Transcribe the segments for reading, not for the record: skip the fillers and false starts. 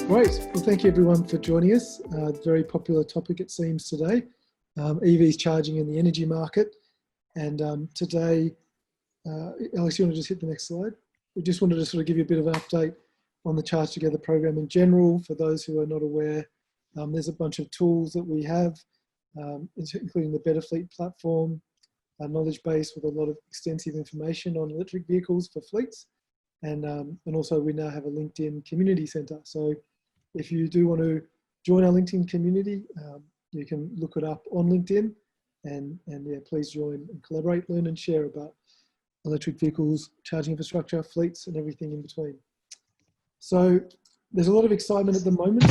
Great. Well, thank you everyone for joining us. Very popular topic it seems today, EVs charging in the energy market. And today, Alex, you want to just hit the next slide? We just wanted to sort of give you a bit of an update on the Charge Together program in general. For those who are not aware, there's a bunch of tools that we have, including the Better Fleet platform, a knowledge base with a lot of extensive information on electric vehicles for fleets. And also we now have a LinkedIn community center. So if you do want to join our LinkedIn community, you can look it up on LinkedIn and yeah, please join and collaborate, learn and share about electric vehicles, charging infrastructure, fleets and everything in between. So there's a lot of excitement at the moment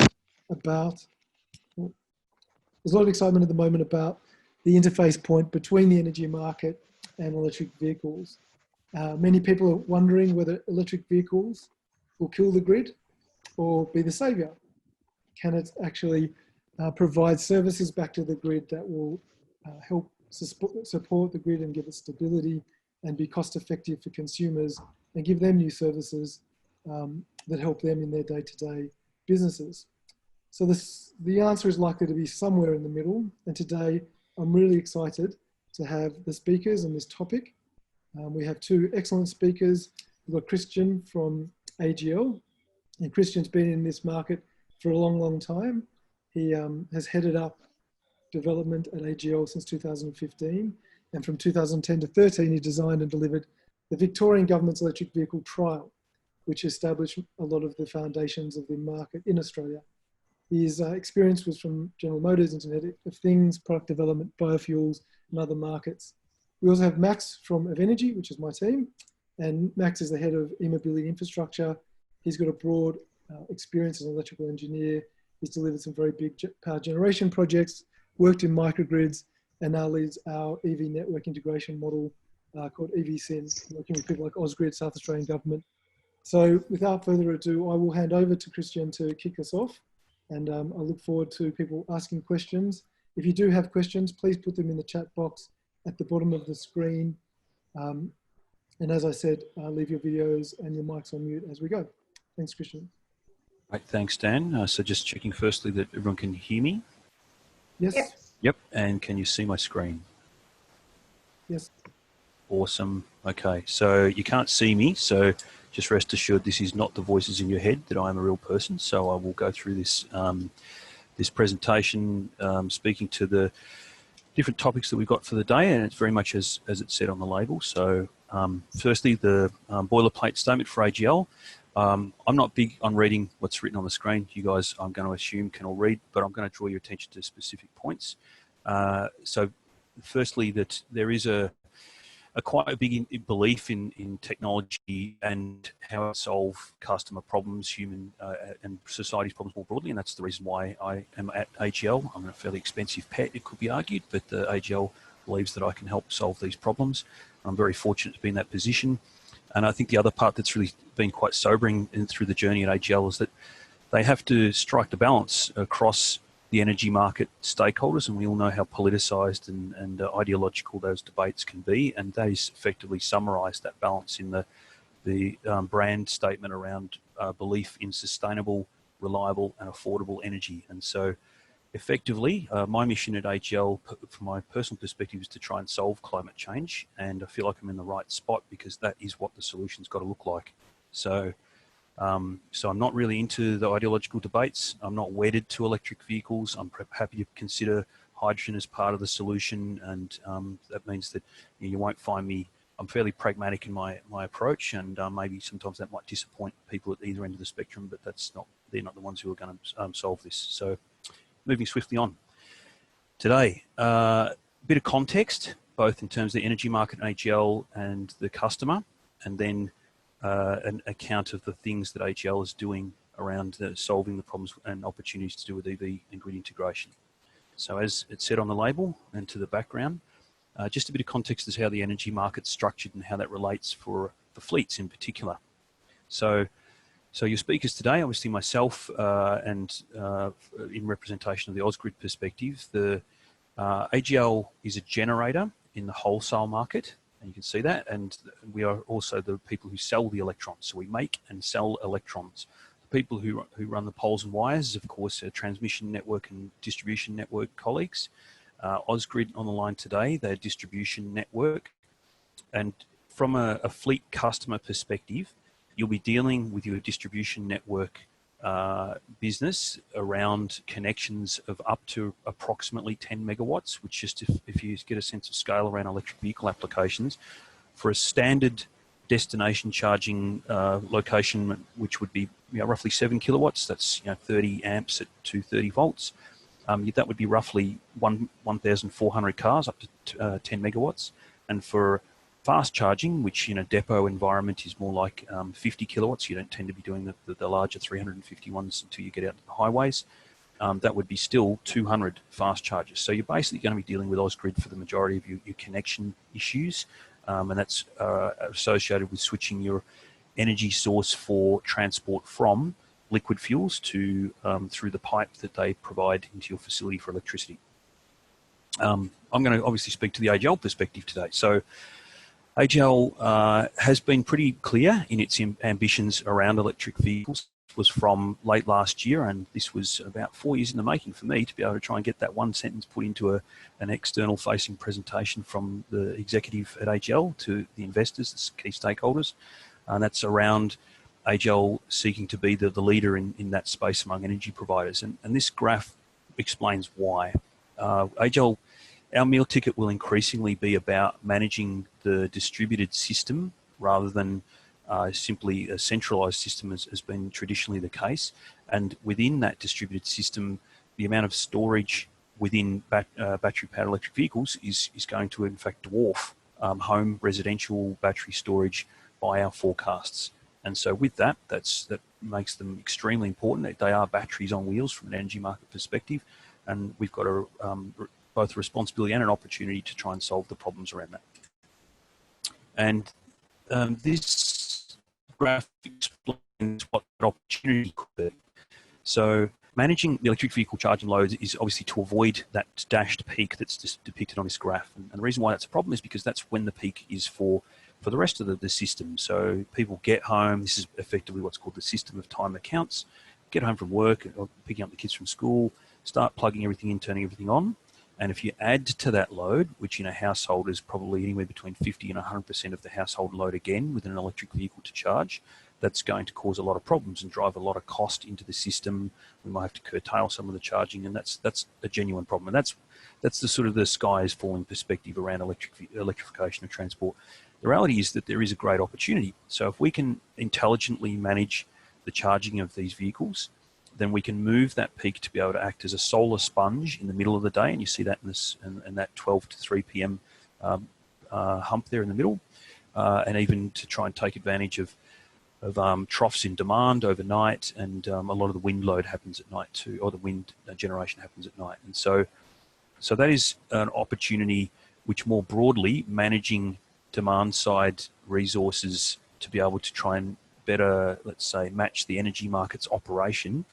about, the interface point between the energy market and electric vehicles. Many people are wondering whether electric vehicles will kill the grid or be the savior. Can it actually provide services back to the grid that will help support the grid and give it stability and be cost effective for consumers and give them new services that help them in their day-to-day businesses? So the answer is likely to be somewhere in the middle. And today I'm really excited to have the speakers on this topic. We have two excellent speakers. We've got Kristian from AGL, and Kristian's been in this market for a long, long time. He has headed up development at AGL since 2015, and from 2010 to 13, he designed and delivered the Victorian Government's electric vehicle trial, which established a lot of the foundations of the market in Australia. His experience was from General Motors, Internet of Things, product development, biofuels, and other markets. We also have Max from Evenergi, which is my team, and Max is the head of e-mobility infrastructure. He's got a broad experience as an electrical engineer. He's delivered some very big power generation projects, worked in microgrids, and now leads our EV network integration model called EVSyn, working with people like Ausgrid, South Australian Government. So without further ado, I will hand over to Kristian to kick us off, and I look forward to people asking questions. If you do have questions, please put them in the chat box at the bottom of the screen. And as I said, leave your videos and your mics on mute as we go. Thanks, Kristian. Right, thanks, Dan. So just checking firstly that everyone can hear me. Yes. Yep, and can you see my screen? Yes. Awesome. Okay, so you can't see me, so just rest assured this is not the voices in your head, that I am a real person. So I will go through this, this presentation, speaking to the different topics that we've got for the day, and it's very much as it said on the label. So firstly, the boilerplate statement for AGL. I'm not big on reading what's written on the screen. You guys, I'm going to assume, can all read, but I'm going to draw your attention to specific points. So firstly, that there is a quite a big belief in technology and how it solve customer problems, human and society's problems more broadly, and that's the reason why I am at AGL. I'm a fairly expensive pet, it could be argued, but AGL believes that I can help solve these problems. I'm very fortunate to be in that position. And I think the other part that's really been quite sobering through the journey at AGL is that they have to strike the balance across the energy market stakeholders, and we all know how politicised and ideological those debates can be, and they effectively summarise that balance in the brand statement around belief in sustainable, reliable and affordable energy. And so effectively, my mission at AGL, from my personal perspective, is to try and solve climate change, and I feel like I'm in the right spot because that is what the solution's got to look like. So so I'm not really into the ideological debates. I'm not wedded to electric vehicles. I'm happy to consider hydrogen as part of the solution, and that means that you won't find me. I'm fairly pragmatic in my approach, and maybe sometimes that might disappoint people at either end of the spectrum, but they're not the ones who are going to solve this. So moving swiftly on. Today, a bit of context, both in terms of the energy market and AGL and the customer, and then an account of the things that AGL is doing around solving the problems and opportunities to do with EV and grid integration. So as it said on the label and to the background, just a bit of context as how the energy market's structured and how that relates for the fleets in particular. So your speakers today, obviously myself and in representation of the Ausgrid perspective, the AGL is a generator in the wholesale market, and you can see that, and we are also the people who sell the electrons. So we make and sell electrons. People who run the poles and wires, of course, transmission network and distribution network colleagues. Ausgrid on the line today, their distribution network. And from a fleet customer perspective, you'll be dealing with your distribution network business around connections of up to approximately 10 megawatts, which just if you get a sense of scale around electric vehicle applications, for a standard destination charging location, which would be roughly 7 kilowatts, that's 30 amps at 230 volts, that would be roughly 1,400 cars up to 10 megawatts. And for fast charging, which in a depot environment is more like 50 kilowatts, you don't tend to be doing the larger 350 ones until you get out to the highways, that would be still 200 fast chargers. So you're basically going to be dealing with Ausgrid for the majority of your connection issues, and that's associated with switching your energy source for transport from liquid fuels to through the pipe that they provide into your facility for electricity. I'm going to obviously speak to the AGL perspective today. So AGL has been pretty clear in its ambitions around electric vehicles. It was from late last year, and this was about 4 years in the making for me to be able to try and get that one sentence put into an external facing presentation from the executive at AGL to the investors, the key stakeholders. And that's around AGL seeking to be the leader in that space among energy providers. And this graph explains why. AGL, our meal ticket will increasingly be about managing the distributed system rather than simply a centralized system as has been traditionally the case. And within that distributed system, the amount of storage within battery-powered electric vehicles is going to in fact dwarf home residential battery storage by our forecasts. And so with that, that makes them extremely important. They are batteries on wheels from an energy market perspective, and we've got both a responsibility and an opportunity to try and solve the problems around that. And this graph explains what that opportunity could be. So managing the electric vehicle charging loads is obviously to avoid that dashed peak that's just depicted on this graph. And the reason why that's a problem is because that's when the peak is for the rest of the system. So people get home, this is effectively what's called the system of time accounts, get home from work or picking up the kids from school, start plugging everything in, turning everything on. And if you add to that load, which in a household is probably anywhere between 50 and 100% of the household load again with an electric vehicle to charge, that's going to cause a lot of problems and drive a lot of cost into the system. We might have to curtail some of the charging, and that's a genuine problem. And that's the sort of the sky is falling perspective around electrification of transport. The reality is that there is a great opportunity. So if we can intelligently manage the charging of these vehicles, then we can move that peak to be able to act as a solar sponge in the middle of the day, and you see that in that 12 to 3 p.m. Hump there in the middle, and even to try and take advantage of troughs in demand overnight, and a lot of the wind load happens at night too, or the wind generation happens at night. And so that is an opportunity which more broadly managing demand side resources to be able to try and better, let's say, match the energy market's operation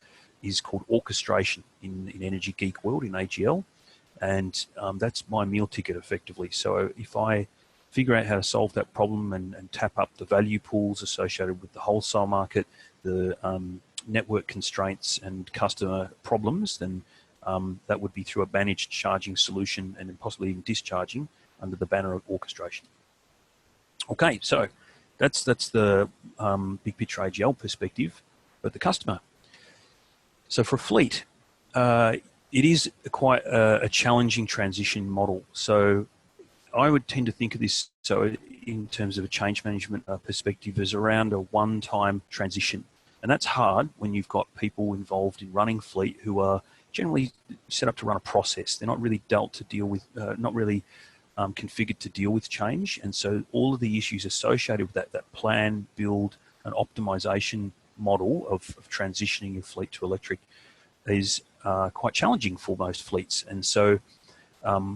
is called orchestration in Energy Geek world, in AGL. And that's my meal ticket effectively. So if I figure out how to solve that problem and tap up the value pools associated with the wholesale market, the network constraints and customer problems, then that would be through a managed charging solution and then possibly even discharging under the banner of orchestration. Okay, so that's the big picture AGL perspective, but the customer. So for a fleet, it is quite a challenging transition model. So I would tend to think of this, so in terms of a change management perspective, as around a one-time transition. And that's hard when you've got people involved in running fleet who are generally set up to run a process. They're not really dealt to deal with, not really configured to deal with change. And so all of the issues associated with that plan, build, and optimization model of transitioning your fleet to electric is quite challenging for most fleets. And so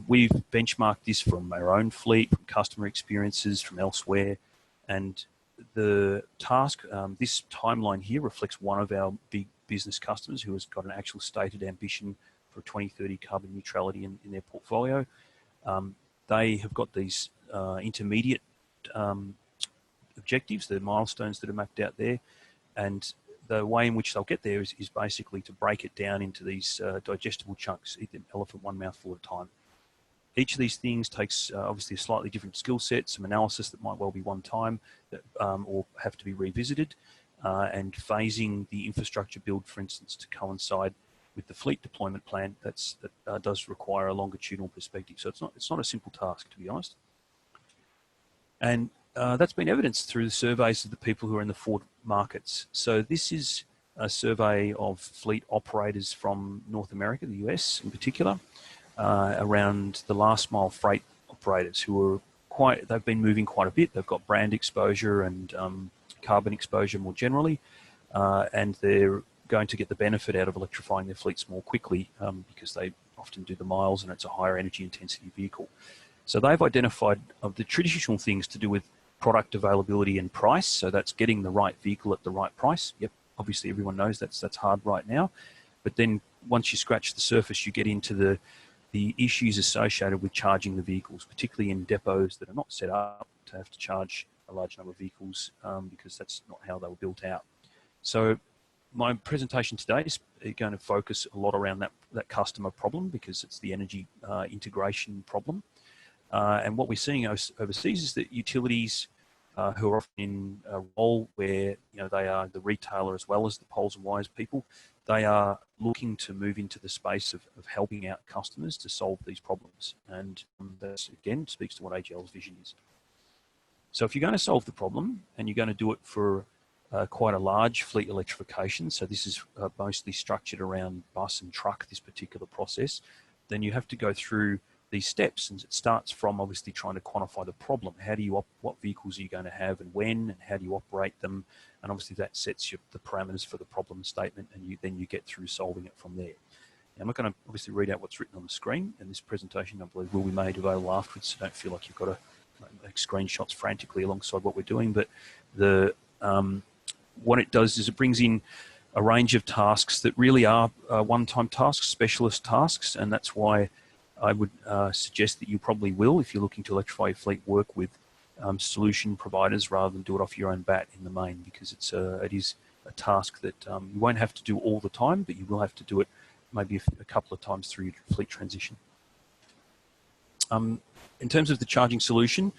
we've benchmarked this from our own fleet, from customer experiences, from elsewhere. And the task, this timeline here reflects one of our big business customers who has got an actual stated ambition for 2030 carbon neutrality in their portfolio. They have got these intermediate objectives, the milestones that are mapped out there, and the way in which they'll get there is basically to break it down into these digestible chunks, eat an elephant one mouthful at a time. Each of these things takes obviously a slightly different skill set, some analysis that might well be one time that, or have to be revisited, and phasing the infrastructure build, for instance, to coincide with the fleet deployment plan. That does require a longitudinal perspective. So it's not a simple task, to be honest. And that's been evidenced through the surveys of the people who are in the Ford markets. So this is a survey of fleet operators from North America, the US in particular, around the last mile freight operators who are they've been moving quite a bit. They've got brand exposure and carbon exposure more generally, and they're going to get the benefit out of electrifying their fleets more quickly because they often do the miles and it's a higher energy intensity vehicle. So they've identified of the traditional things to do with product availability and price. So that's getting the right vehicle at the right price. Yep, obviously everyone knows that's hard right now. But then once you scratch the surface, you get into the issues associated with charging the vehicles, particularly in depots that are not set up to have to charge a large number of vehicles because that's not how they were built out. So my presentation today is going to focus a lot around that customer problem because it's the energy integration problem. And what we're seeing overseas is that utilities who are often in a role where they are the retailer as well as the poles and wires people, they are looking to move into the space of helping out customers to solve these problems. And that again speaks to what AGL's vision is. So if you're going to solve the problem and you're going to do it for quite a large fleet electrification, so this is mostly structured around bus and truck, this particular process, then you have to go through these steps, and it starts from obviously trying to quantify the problem. How do you what vehicles are you going to have and when, and how do you operate them? And obviously that sets you the parameters for the problem statement, and then you get through solving it from there. Now, I'm not going to obviously read out what's written on the screen, and this presentation I believe will be made available afterwards, so don't feel like you've got to make screenshots frantically alongside what we're doing. But what it does is it brings in a range of tasks that really are one-time tasks, specialist tasks, and that's why I would suggest that you probably will, if you're looking to electrify your fleet, work with solution providers rather than do it off your own bat in the main, because it is a task that you won't have to do all the time, but you will have to do it maybe a couple of times through your fleet transition. In terms of the charging solution,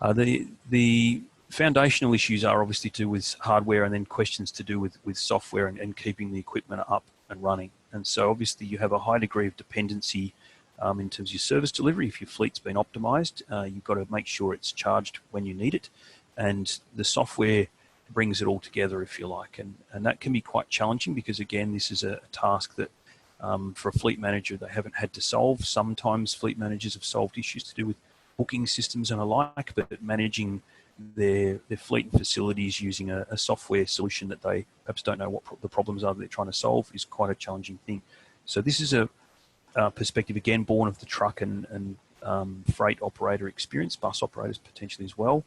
the foundational issues are obviously to do with hardware, and then questions to do with software and keeping the equipment up and running. And so obviously you have a high degree of dependency in terms of your service delivery. If your fleet's been optimized, you've got to make sure it's charged when you need it. And the software brings it all together, if you like. And that can be quite challenging because, again, this is a task that for a fleet manager, they haven't had to solve. Sometimes fleet managers have solved issues to do with booking systems and alike, but managing their fleet and facilities using a software solution that they perhaps don't know what the problems are that they're trying to solve is quite a challenging thing. So this is a perspective, again, born of the truck and freight operator experience, bus operators potentially as well.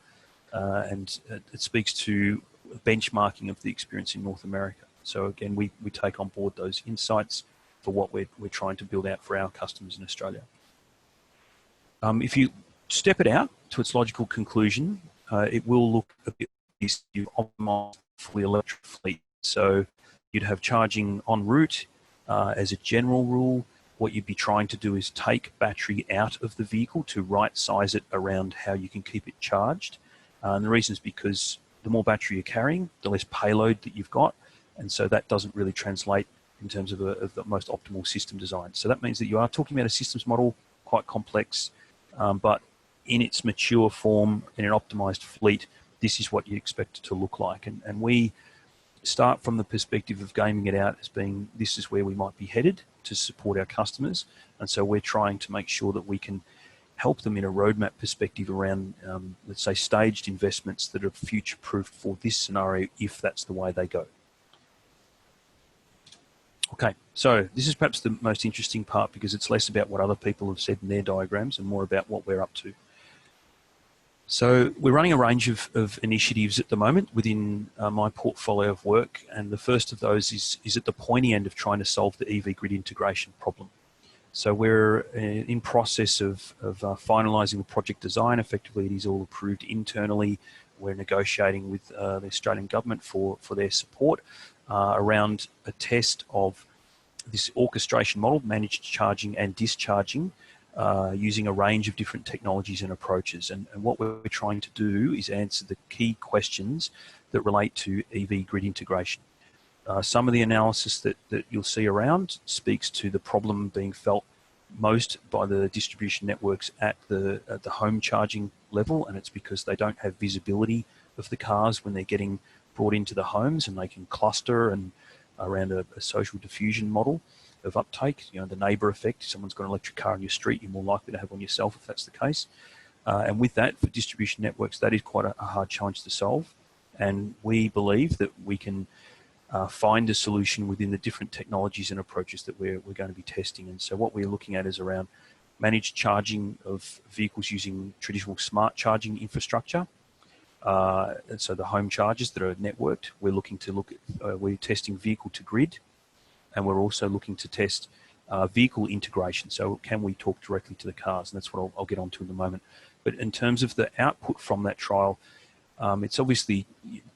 And it speaks to benchmarking of the experience in North America. So again, we take on board those insights for what we're trying to build out for our customers in Australia. If you step it out to its logical conclusion, it will look a bit like you've optimized fully electric fleet. So you'd have charging en route as a general rule. What you'd be trying to do is take battery out of the vehicle to right size it around how you can keep it charged. And the reason is because the more battery you're carrying, the less payload that you've got. And so that doesn't really translate in terms of the most optimal system design. So that means that you are talking about a systems model, quite complex, but in its mature form, in an optimized fleet, this is what you expect it to look like. And we start from the perspective of gaming it out as being, this is where we might be headed to support our customers. And so we're trying to make sure that we can help them in a roadmap perspective around, let's say, staged investments that are future-proofed for this scenario if that's the way they go. Okay, so this is perhaps the most interesting part because it's less about what other people have said in their diagrams and more about what we're up to. So we're running a range of initiatives at the moment within my portfolio of work, and the first of those is at the pointy end of trying to solve the EV grid integration problem. So we're in process of finalising the project design. Effectively, it is all approved internally. we're negotiating with the Australian government for their support around a test of this orchestration model, managed charging and discharging, using a range of different technologies and approaches. And what we're trying to do is answer the key questions that relate to EV grid integration. Some of the analysis that you'll see around speaks to the problem being felt most by the distribution networks at the home charging level, and it's because they don't have visibility of the cars when they're getting brought into the homes, and they can cluster and around a social diffusion model of uptake. You know, the neighbour effect. If someone's got an electric car on your street, you're more likely to have one yourself if that's the case. And with that, for distribution networks, that is quite a hard challenge to solve. And we believe that we can find a solution within the different technologies and approaches that we're going to be testing. And so what we're looking at is around managed charging of vehicles using traditional smart charging infrastructure. And so the home chargers that are networked, we're looking to we're testing vehicle to grid, and we're also looking to test vehicle integration. So can we talk directly to the cars? And that's what I'll get onto in a moment. But in terms of the output from that trial, it's obviously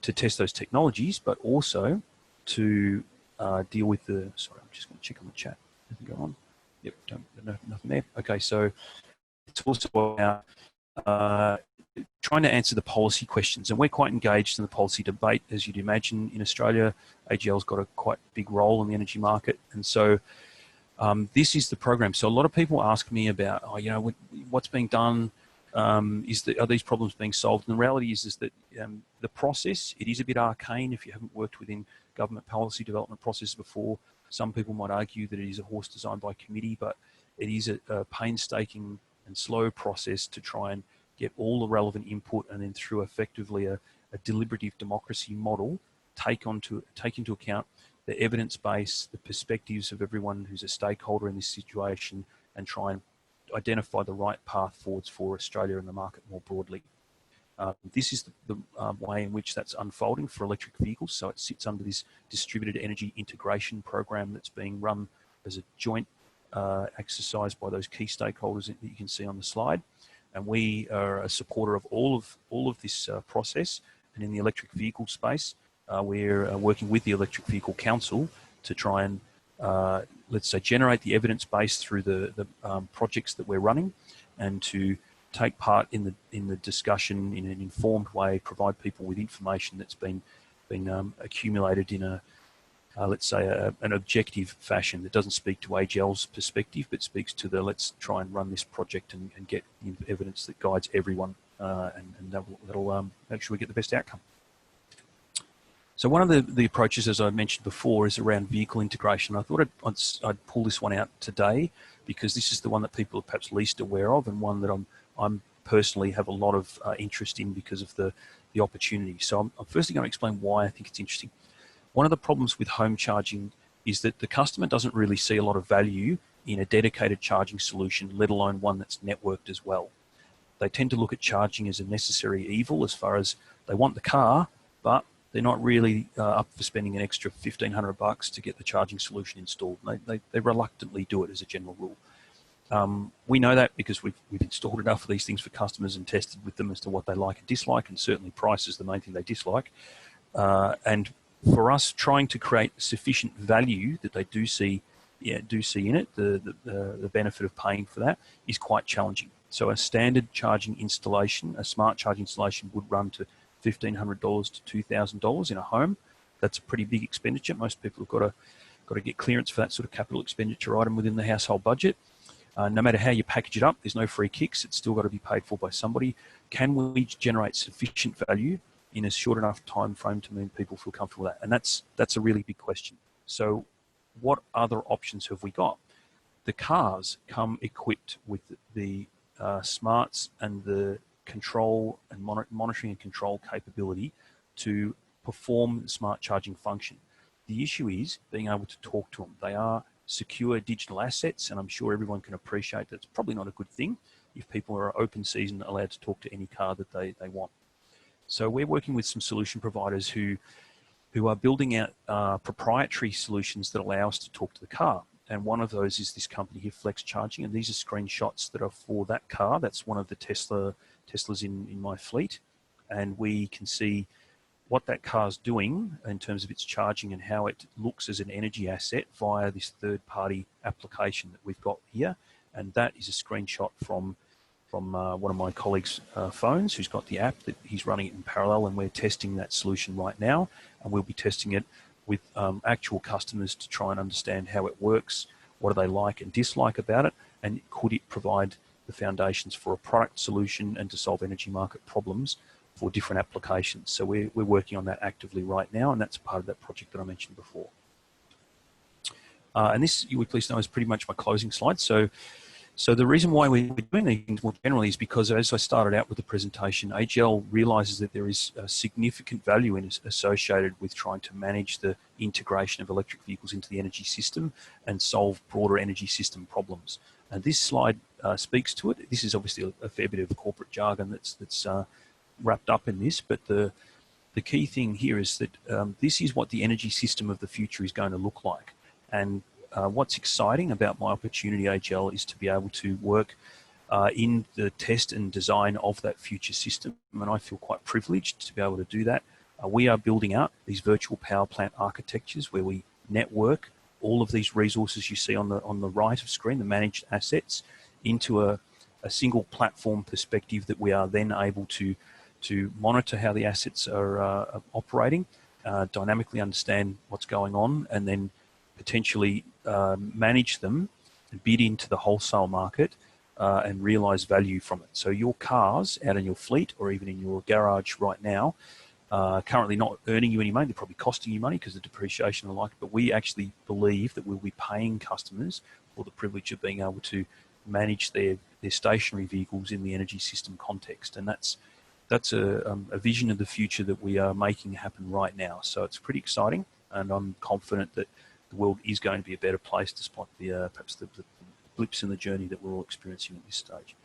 to test those technologies, but also to deal with the, sorry, I'm just going to check on the chat. Go on. Yep, nothing there. Okay, so it's also about trying to answer the policy questions. And we're quite engaged in the policy debate, as you'd imagine. In Australia, AGL's got a quite big role in the energy market. And so this is the program. So a lot of people ask me about, oh, you know, what's being done? Are these problems being solved? And the reality is that the process, it is a bit arcane if you haven't worked within government policy development process before. Some people might argue that it is a horse designed by committee, but it is a painstaking and slow process to try and get all the relevant input, and then through effectively a deliberative democracy model, take into account the evidence base, the perspectives of everyone who's a stakeholder in this situation, and try and identify the right path forwards for Australia and the market more broadly. This is the way in which that's unfolding for electric vehicles. So it sits under this distributed energy integration program that's being run as a joint exercise by those key stakeholders that you can see on the slide. And we are a supporter of all of this process. And in the electric vehicle space, we're working with the Electric Vehicle Council to try and, let's say, generate the evidence base through the projects that we're running, and to take part in the discussion in an informed way, provide people with information that's been accumulated in a let's say an objective fashion that doesn't speak to AGL's perspective, but speaks to the let's try and run this project and get evidence that guides everyone, and that'll make sure we get the best outcome. So one of the approaches, as I mentioned before, is around vehicle integration. I thought I'd pull this one out today because this is the one that people are perhaps least aware of, and one that I'm personally have a lot of interest in because of the opportunity. So I'm firstly going to explain why I think it's interesting. One of the problems with home charging is that the customer doesn't really see a lot of value in a dedicated charging solution, let alone one that's networked as well. They tend to look at charging as a necessary evil, as far as they want the car, but they're not really up for spending an extra $1,500 to get the charging solution installed. They reluctantly do it as a general rule. We know that because we've installed enough of these things for customers and tested with them as to what they like and dislike, and certainly price is the main thing they dislike. And for us, trying to create sufficient value that they do see in it, the benefit of paying for that is quite challenging. So a standard charging installation, a smart charging installation, would run to $1,500 to $2,000 in a home. That's a pretty big expenditure. Most people have got to get clearance for that sort of capital expenditure item within the household budget. No matter how you package it up, there's no free kicks. It's still got to be paid for by somebody. Can we generate sufficient value in a short enough time frame to mean people feel comfortable with that? And that's a really big question. So what other options have we got? The cars come equipped with the smarts and the control and monitoring and control capability to perform the smart charging function. The issue is being able to talk to them. They are secure digital assets, and I'm sure everyone can appreciate that it's probably not a good thing if people are open season allowed to talk to any car that they want. So we're working with some solution providers who are building out proprietary solutions that allow us to talk to the car. And one of those is this company here, Flex Charging, and these are screenshots that are for that car. That's one of the Teslas in my fleet. and we can see what that car's doing in terms of its charging and how it looks as an energy asset via this third-party application that we've got here. And that is a screenshot from one of my colleagues' phones, who's got the app that he's running it in parallel, and we're testing that solution right now, and we'll be testing it with actual customers to try and understand how it works, what do they like and dislike about it, and could it provide the foundations for a product solution and to solve energy market problems for different applications. So we're working on that actively right now, and that's part of that project that I mentioned before. And this, you would please know, is pretty much my closing slide. So the reason why we're doing these things more generally is because, as I started out with the presentation, AGL realizes that there is a significant value associated with trying to manage the integration of electric vehicles into the energy system and solve broader energy system problems. And this slide speaks to it. This is obviously a fair bit of corporate jargon that's wrapped up in this, but the key thing here is that this is what the energy system of the future is going to look like. And what's exciting about my opportunity, AGL, is to be able to work in the test and design of that future system. And I feel quite privileged to be able to do that. We are building out these virtual power plant architectures where we network all of these resources you see on the right of screen, the managed assets, into a single platform perspective that we are then able to monitor how the assets are operating, dynamically understand what's going on, and then potentially manage them and bid into the wholesale market and realize value from it. So your cars out in your fleet or even in your garage right now currently not earning you any money. They're probably costing you money because of depreciation and the like, but we actually believe that we'll be paying customers for the privilege of being able to manage their stationary vehicles in the energy system context. And that's a vision of the future that we are making happen right now. So it's pretty exciting, and I'm confident that the world is going to be a better place despite perhaps the blips in the journey that we're all experiencing at this stage.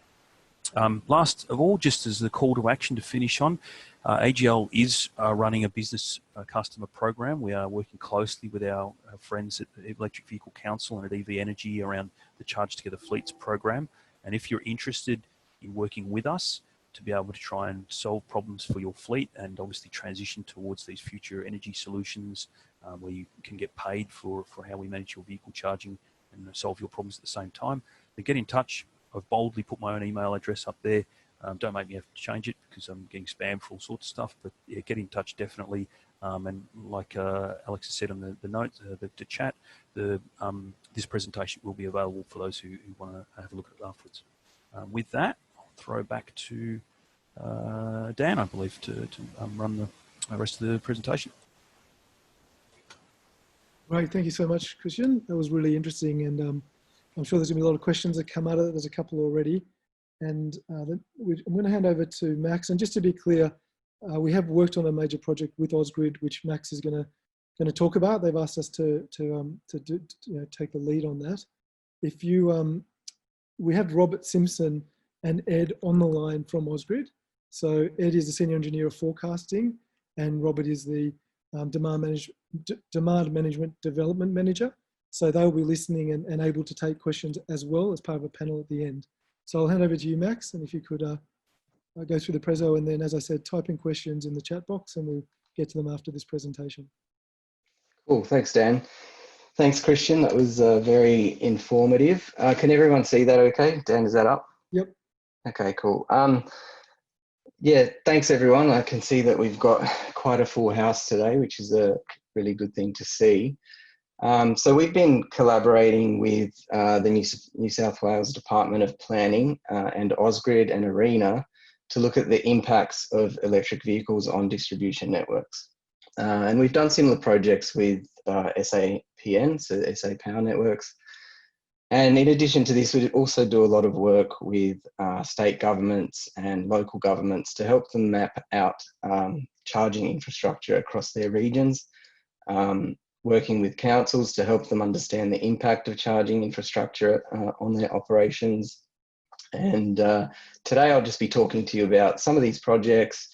Last of all, just as the call to action to finish on, AGL is running a business customer program. We are working closely with our friends at the Electric Vehicle Council and at Evenergi around the Charge Together Fleets program. And if you're interested in working with us to be able to try and solve problems for your fleet and obviously transition towards these future energy solutions where you can get paid for how we manage your vehicle charging and solve your problems at the same time, then get in touch. I've boldly put my own email address up there. Don't make me have to change it because I'm getting spam for all sorts of stuff, but yeah, get in touch definitely. And like Alex has said on the note, the chat, this presentation will be available for those who want to have a look at it afterwards. With that, I'll throw back to Dan, I believe, to run the rest of the presentation. Right, thank you so much, Kristian. That was really interesting, and I'm sure there's going to be a lot of questions that come out of it. There's a couple already. And I'm going to hand over to Max. And just to be clear, we have worked on a major project with Ausgrid, which Max is going to talk about. They've asked us to take the lead on that. If you, we have Robert Simpson and Ed on the line from Ausgrid. So Ed is the Senior Engineer of Forecasting, and Robert is the Demand Management Development Manager. So they'll be listening and able to take questions as well as part of a panel at the end. So I'll hand over to you, Max, and if you could go through the preso, and then, as I said, type in questions in the chat box, and we'll get to them after this presentation. Cool, thanks, Dan. Thanks, Kristian. That was very informative. Can everyone see that okay? Dan, is that up? Yep. Okay, cool. Yeah, thanks, everyone. I can see that we've got quite a full house today, which is a really good thing to see. So we've been collaborating with the New South Wales Department of Planning and Ausgrid and ARENA to look at the impacts of electric vehicles on distribution networks. And we've done similar projects with SAPN, so SA Power Networks. And in addition to this, we also do a lot of work with state governments and local governments to help them map out charging infrastructure across their regions. Working with councils to help them understand the impact of charging infrastructure on their operations. And today I'll just be talking to you about some of these projects,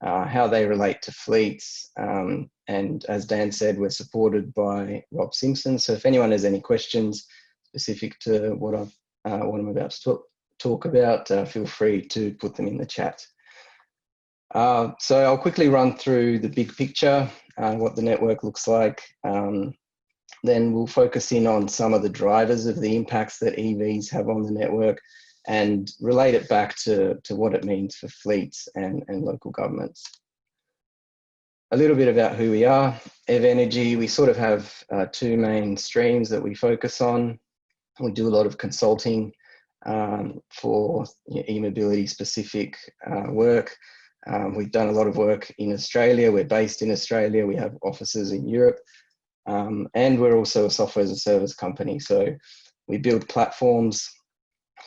how they relate to fleets. And as Dan said, we're supported by Rob Simpson. So if anyone has any questions specific to what I'm about to talk about, feel free to put them in the chat. So I'll quickly run through the big picture, what the network looks like. Then we'll focus in on some of the drivers of the impacts that EVs have on the network and relate it back to what it means for fleets and local governments. A little bit about who we are. Evenergi, we sort of have two main streams that we focus on. We do a lot of consulting for e-mobility specific work. We've done a lot of work in Australia. We're based in Australia. We have offices in Europe. And we're also a software as a service company. So we build platforms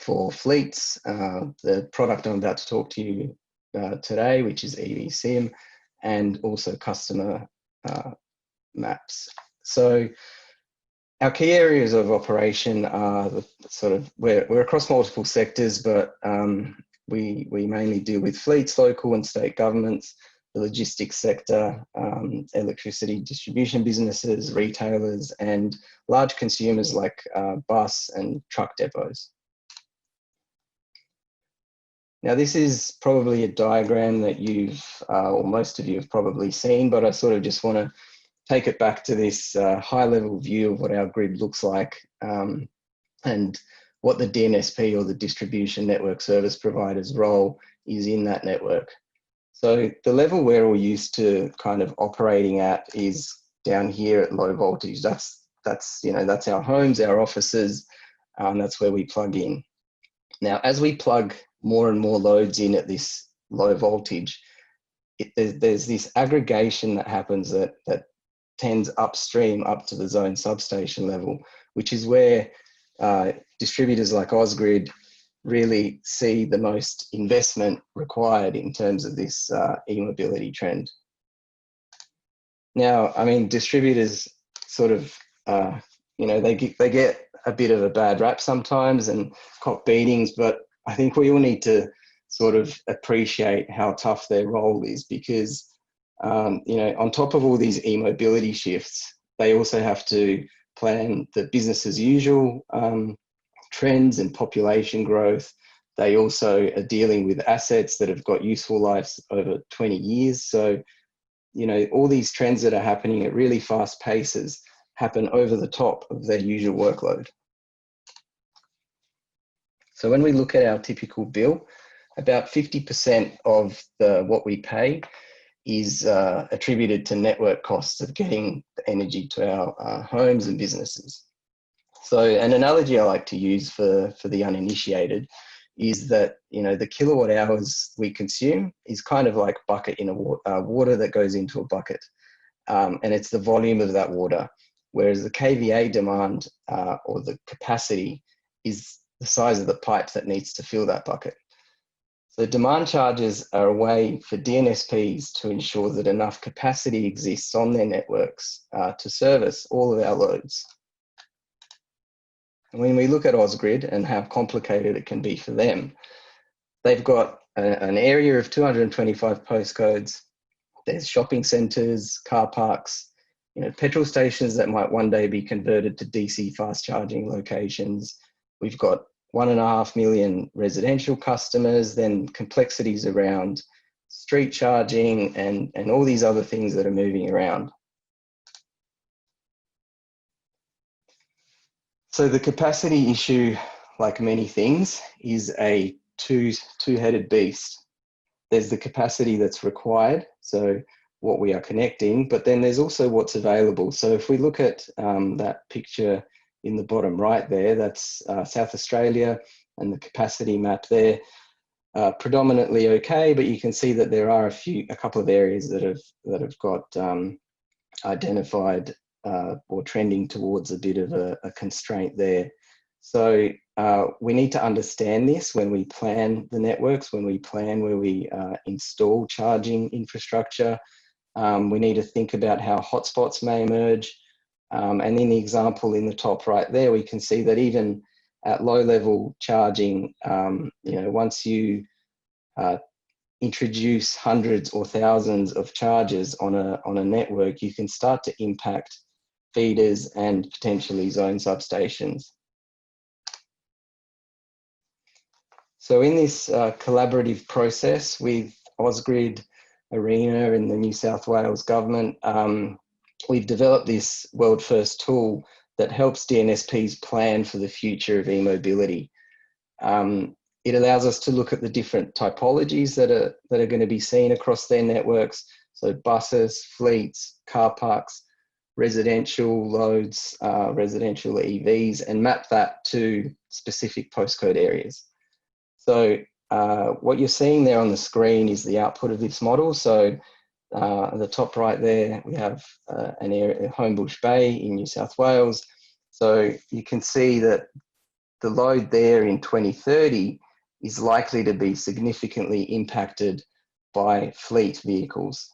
for fleets. The product I'm about to talk to you today, which is EV Sim, and also customer maps. So our key areas of operation are the sort of, we're across multiple sectors, but we mainly deal with fleets, local and state governments, the logistics sector, electricity distribution businesses, retailers, and large consumers like bus and truck depots. Now, this is probably a diagram that you've, or most of you have probably seen, but I sort of just want to take it back to this high-level view of what our grid looks like and what the DNSP or the distribution network service provider's role is in that network. So the level we're all used to kind of operating at is down here at low voltage. That's our homes, our offices, that's where we plug in. Now, as we plug more and more loads in at this low voltage, there's this aggregation that happens that tends upstream up to the zone substation level, which is where distributors like Ausgrid really see the most investment required in terms of this e-mobility trend. Now, I mean, distributors sort of, they get a bit of a bad rap sometimes and cop beatings, but I think we all need to sort of appreciate how tough their role is because, on top of all these e-mobility shifts, they also have to plan the business as usual trends and population growth. They also are dealing with assets that have got useful lives over 20 years. So, all these trends that are happening at really fast paces happen over the top of their usual workload. So when we look at our typical bill, about 50% of what we pay is attributed to network costs of getting the energy to our homes and businesses. So an analogy I like to use for the uninitiated is that, the kilowatt hours we consume is kind of like bucket in a water that goes into a bucket. And it's the volume of that water. Whereas the kVA demand or the capacity is the size of the pipe that needs to fill that bucket. So demand charges are a way for DNSPs to ensure that enough capacity exists on their networks to service all of our loads. When we look at Ausgrid and how complicated it can be for them, they've got an area of 225 postcodes. There's shopping centres, car parks, petrol stations that might one day be converted to DC fast charging locations. We've got 1.5 million residential customers, then complexities around street charging and all these other things that are moving around. So the capacity issue, like many things, is a two-headed beast. There's the capacity that's required, so what we are connecting, but then there's also what's available. So if we look at that picture in the bottom right there, that's South Australia and the capacity map there, predominantly okay, but you can see that there are a couple of areas that have got identified or trending towards a bit of a constraint there. So we need to understand this when we plan the networks, when we plan where we install charging infrastructure. We need to think about how hotspots may emerge. And in the example in the top right there, we can see that even at low level charging, once you introduce hundreds or thousands of chargers on a network, you can start to impact feeders and potentially zone substations. So in this collaborative process with Ausgrid, arena in the New South Wales government, we've developed this world-first tool that helps DNSPs plan for the future of e-mobility. It allows us to look at the different typologies that are going to be seen across their networks. So buses, fleets, car parks, residential loads, residential EVs, and map that to specific postcode areas. So what you're seeing there on the screen is the output of this model. So at the top right there, we have an area, Homebush Bay in New South Wales. So you can see that the load there in 2030 is likely to be significantly impacted by fleet vehicles.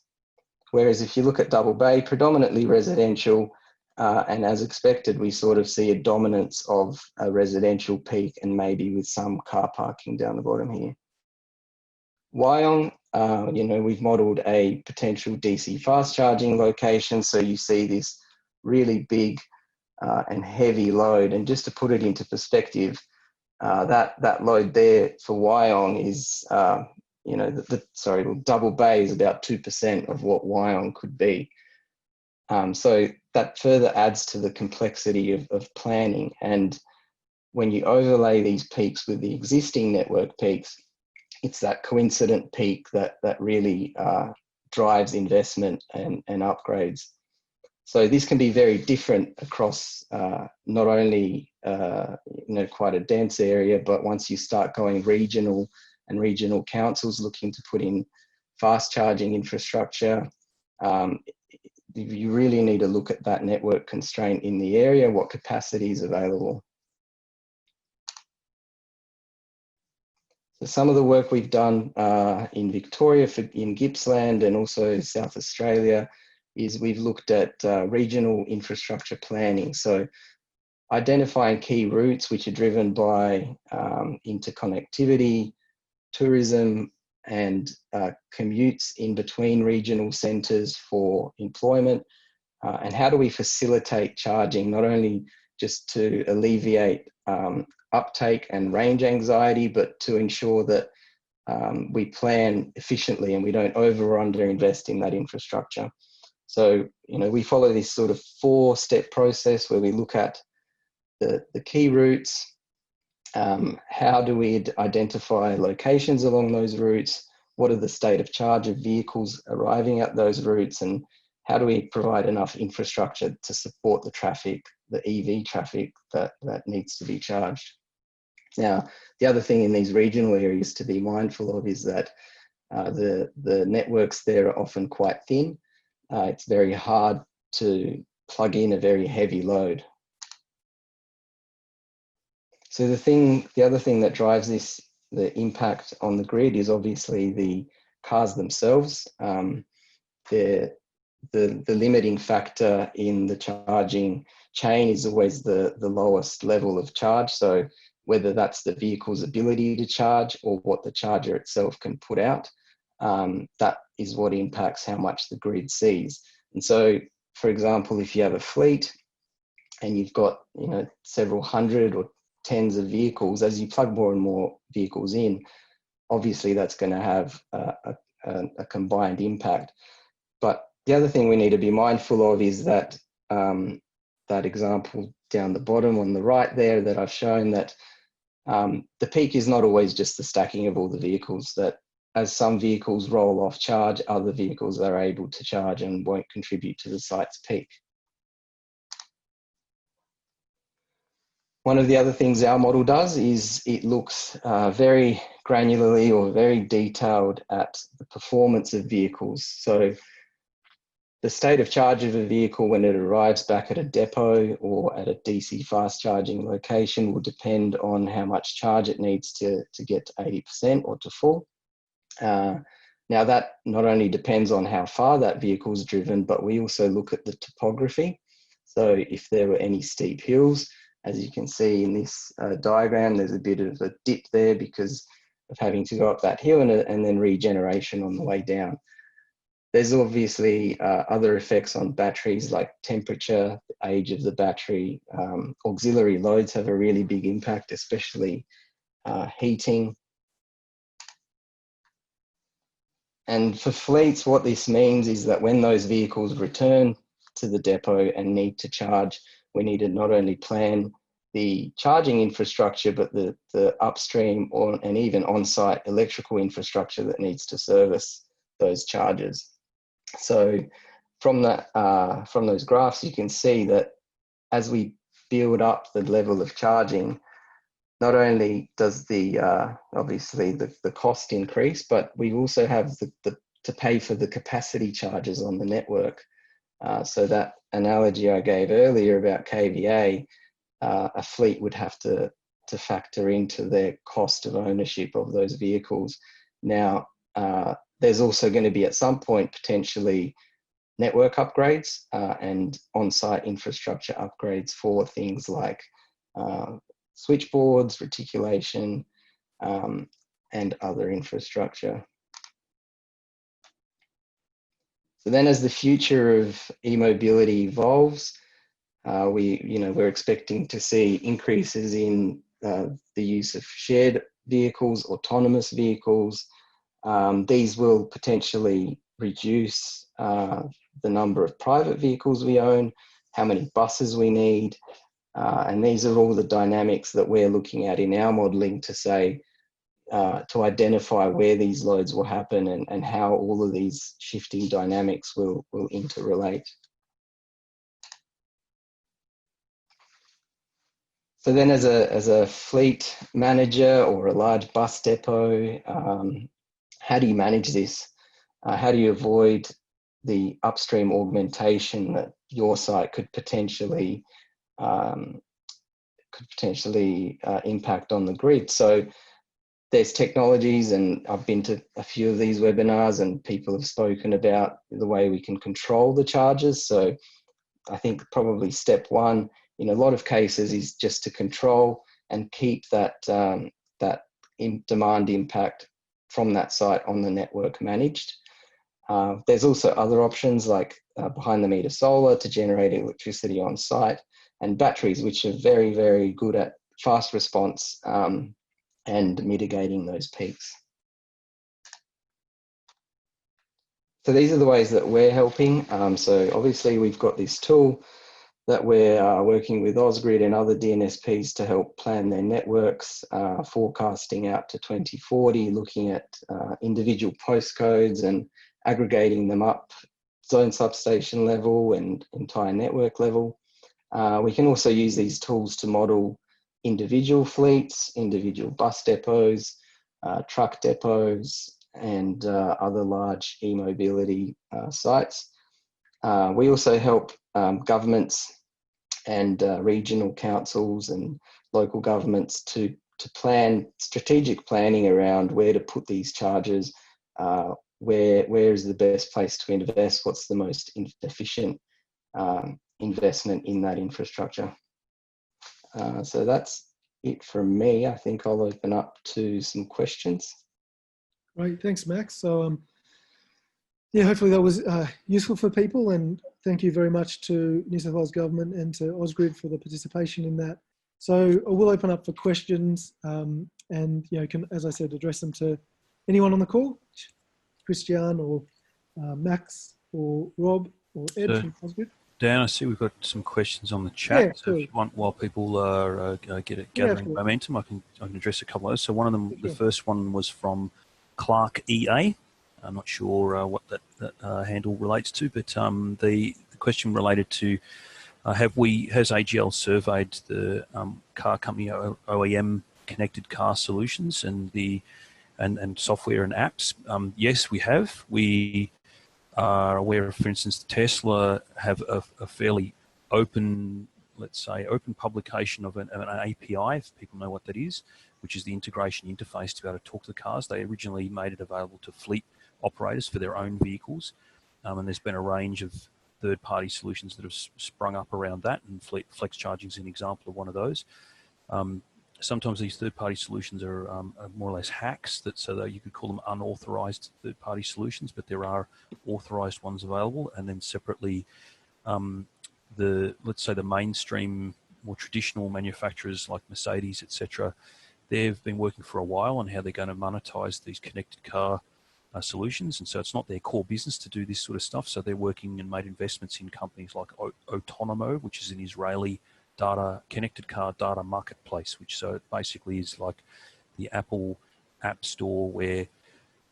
Whereas if you look at Double Bay, predominantly residential, and as expected, we sort of see a dominance of a residential peak and maybe with some car parking down the bottom here. Wyong, you know, we've modelled a potential DC fast charging location. So you see this really big and heavy load. And just to put it into perspective, that load there for Wyong is, you know, Double Bay is about 2% of what Wyong could be. So that further adds to the complexity of planning. And when you overlay these peaks with the existing network peaks, it's that coincident peak that really drives investment and upgrades. So this can be very different across not only you know, quite a dense area, but once you start going regional and regional councils looking to put in fast charging infrastructure, you really need to look at that network constraint in the area, what capacity is available. So some of the work we've done in Victoria, in Gippsland and also South Australia, is we've looked at regional infrastructure planning. So identifying key routes which are driven by interconnectivity, tourism, and commutes in between regional centres for employment, and how do we facilitate charging, not only just to alleviate uptake and range anxiety, but to ensure that we plan efficiently and we don't over or under invest in that infrastructure. So, you know, we follow this sort of 4-step process where we look at the key routes, how do we identify locations along those routes, what are the state of charge of vehicles arriving at those routes, and how do we provide enough infrastructure to support the traffic, the EV traffic that needs to be charged. Now, the other thing in these regional areas to be mindful of is that the networks there are often quite thin. It's very hard to plug in a very heavy load. So the other thing that drives the impact on the grid is obviously the cars themselves. The limiting factor in the charging chain is always the lowest level of charge. So whether that's the vehicle's ability to charge or what the charger itself can put out, that is what impacts how much the grid sees. And so, for example, if you have a fleet and you've got, you know, several hundred or tens of vehicles, as you plug more and more vehicles in, obviously that's going to have a combined impact. But the other thing we need to be mindful of is that that example down the bottom on the right there that I've shown, that the peak is not always just the stacking of all the vehicles, that as some vehicles roll off charge, other vehicles are able to charge and won't contribute to the site's peak. One of the other things our model does is it looks very granularly or very detailed at the performance of vehicles. So the state of charge of a vehicle when it arrives back at a depot or at a DC fast charging location will depend on how much charge it needs to get to 80% or to full. Now that not only depends on how far that vehicle is driven, but we also look at the topography. So if there were any steep hills, as you can see in this diagram, there's a bit of a dip there because of having to go up that hill and then regeneration on the way down. There's obviously other effects on batteries like temperature, the age of the battery. Auxiliary loads have a really big impact, especially heating. And for fleets, what this means is that when those vehicles return to the depot and need to charge, we need to not only plan the charging infrastructure, but the upstream and even on-site electrical infrastructure that needs to service those charges. So from those graphs, you can see that as we build up the level of charging, not only does the obviously the cost increase, but we also have to pay for the capacity charges on the network. So that analogy I gave earlier about KVA, a fleet would have to factor into their cost of ownership of those vehicles. Now, there's also going to be at some point potentially network upgrades and on-site infrastructure upgrades for things like switchboards, reticulation, and other infrastructure. So then as the future of e-mobility evolves, we're expecting to see increases in the use of shared vehicles, autonomous vehicles. These will potentially reduce the number of private vehicles we own, how many buses we need, and these are all the dynamics that we're looking at in our modelling to say, to identify where these loads will happen and how all of these shifting dynamics will interrelate. So then as a fleet manager or a large bus depot, how do you manage this? How do you avoid the upstream augmentation that your site could potentially impact on the grid? So there's technologies, and I've been to a few of these webinars and people have spoken about the way we can control the charges. So I think probably step one in a lot of cases is just to control and keep that demand impact from that site on the network managed. There's also other options like behind the meter solar to generate electricity on site, and batteries, which are very, very good at fast response and mitigating those peaks. So these are the ways that we're helping. So obviously we've got this tool that we're working with Ausgrid and other DNSPs to help plan their networks, forecasting out to 2040, looking at individual postcodes and aggregating them up zone substation level and entire network level. We can also use these tools to model individual fleets, individual bus depots, truck depots, and other large e-mobility sites. We also help governments and regional councils and local governments to plan strategic planning around where to put these chargers, where is the best place to invest, what's the most efficient investment in that infrastructure. So that's it from me. I think I'll open up to some questions. Great, thanks, Max. So yeah, hopefully that was useful for people, and thank you very much to New South Wales Government and to Ausgrid for the participation in that. So I will open up for questions, and can, as I said, address them to anyone on the call, Kristian or Max or Rob or Ed from Ausgrid. Dan, I see we've got some questions on the chat. Yeah, so if you want, while people are gathering momentum, I can address a couple of those. So one of them, the first one was from Clark EA. I'm not sure what that handle relates to, but the question related to has AGL surveyed the car company OEM connected car solutions and and software and apps? Yes, we have. We are aware of, for instance, Tesla have a fairly open, let's say, open publication of an API, if people know what that is, which is the integration interface to be able to talk to the cars. They originally made it available to fleet operators for their own vehicles, and there's been a range of third-party solutions that have sprung up around that, and Flex Charging is an example of one of those. Sometimes these third-party solutions are more or less hacks, so that you could call them unauthorized third-party solutions, but there are authorized ones available. And then separately, let's say the mainstream, more traditional manufacturers like Mercedes, etc., they've been working for a while on how they're going to monetize these connected car solutions, and so it's not their core business to do this sort of stuff. So they're working and made investments in companies like Autonomo, which is an Israeli connected car data marketplace, which so it basically is like the Apple App Store, where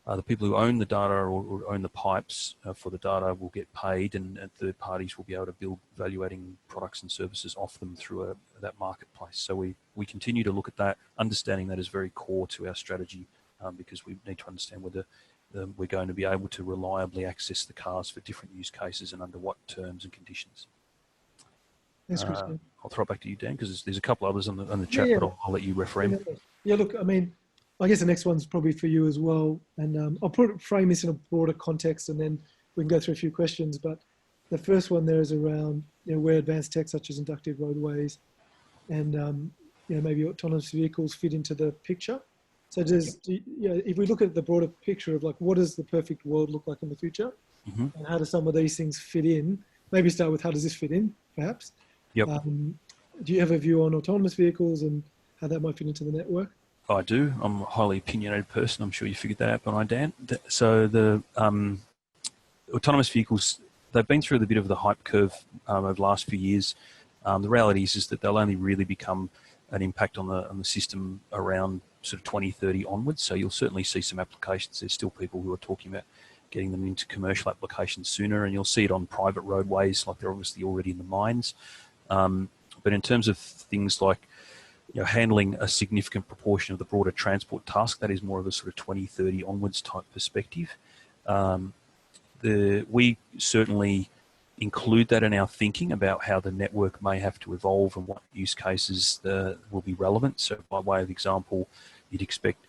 the people who own the data or own the pipes for the data will get paid, and third parties will be able to build value-adding products and services off them through that marketplace. So we continue to look at that, understanding that is very core to our strategy, because we need to understand whether we're going to be able to reliably access the cars for different use cases and under what terms and conditions. Thanks, Kristian. I'll throw it back to you, Dan, because there's a couple others on the chat, but I'll let you referee. Yeah, look, I mean, I guess the next one's probably for you as well. And I'll frame this in a broader context, and then we can go through a few questions. But the first one there is around, where advanced tech such as inductive roadways and, maybe autonomous vehicles fit into the picture. So if we look at the broader picture of like, what does the perfect world look like in the future? Mm-hmm. And how do some of these things fit in? Maybe start with, how does this fit in, perhaps? Yep. Do you have a view on autonomous vehicles and how that might fit into the network? I do. I'm a highly opinionated person. I'm sure you figured that out by now, Dan. So the autonomous vehicles, they've been through a bit of the hype curve over the last few years. The reality is that they'll only really become an impact on the system around sort of 2030 onwards. So you'll certainly see some applications. There's still people who are talking about getting them into commercial applications sooner, and you'll see it on private roadways, like they're obviously already in the mines. But in terms of things like handling a significant proportion of the broader transport task, that is more of a sort of 2030 onwards type perspective. We certainly include that in our thinking about how the network may have to evolve and what use cases will be relevant. So by way of example, you'd expect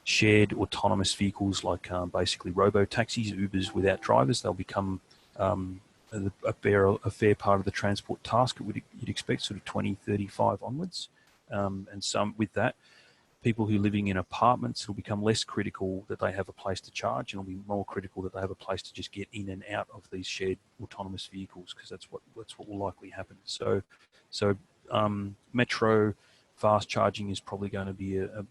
shared autonomous vehicles like basically robo-taxis, Ubers without drivers. They'll become a fair part of the transport task. You'd expect sort of 2035 onwards. And some with that, people who are living in apartments, it'll become less critical that they have a place to charge, and it'll be more critical that they have a place to just get in and out of these shared autonomous vehicles, because that's what will likely happen. So metro fast charging is probably going to be a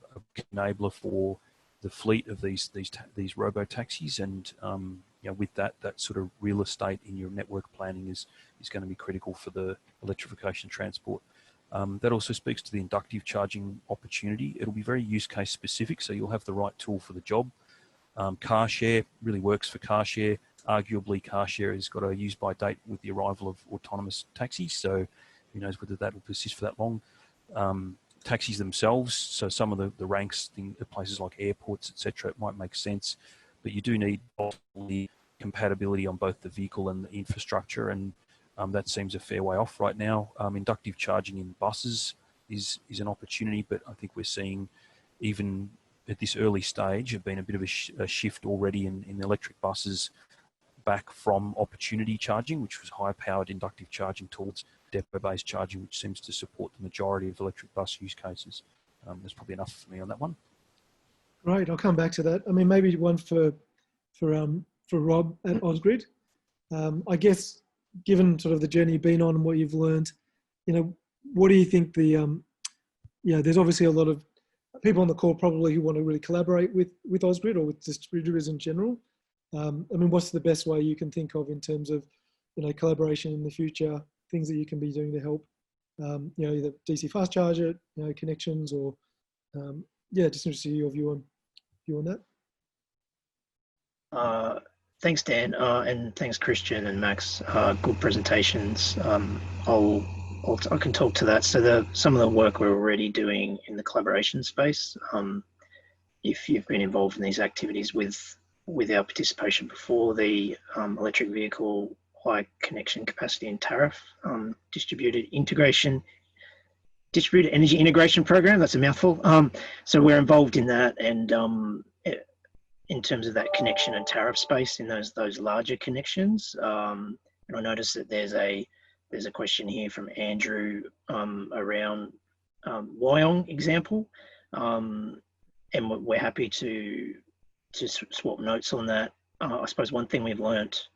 enabler for the fleet of these robo taxis, and with that sort of real estate in your network planning is going to be critical for the electrification transport. That also speaks to the inductive charging opportunity. It'll be very use case specific, so you'll have the right tool for the job. Car share really works for car share. Arguably, car share has got a use by date with the arrival of autonomous taxis, so who knows whether that will persist for that long. Taxis themselves, so some of the ranks at places like airports, etc., it might make sense, but you do need compatibility on both the vehicle and the infrastructure, and that seems a fair way off right now. Inductive charging in buses is an opportunity, but I think we're seeing, even at this early stage, have been a bit of a shift already in electric buses back from opportunity charging, which was high-powered inductive charging, towards depot-based charging, which seems to support the majority of electric bus use cases. There's probably enough for me on that one. Right, I'll come back to that. I mean, maybe one for Rob at Ausgrid. I guess, given sort of the journey you've been on and what you've learned, what do you think there's obviously a lot of people on the call probably who want to really collaborate with Ausgrid or with distributors in general. I mean, what's the best way you can think of in terms of, collaboration in the future, things that you can be doing to help, either DC fast charger, connections, or, just interested in your view on that. Thanks, Dan, and thanks, Kristian and Max. Good presentations. I can talk to that. So some of the work we're already doing in the collaboration space, if you've been involved in these activities with our participation before, the electric vehicle high connection capacity and tariff distributed energy integration program, that's a mouthful. So we're involved in that, and in terms of that connection and tariff space in those larger connections. And I noticed that there's a question here from Andrew around Wyong example, and we're happy to swap notes on that. I suppose one thing we've learnt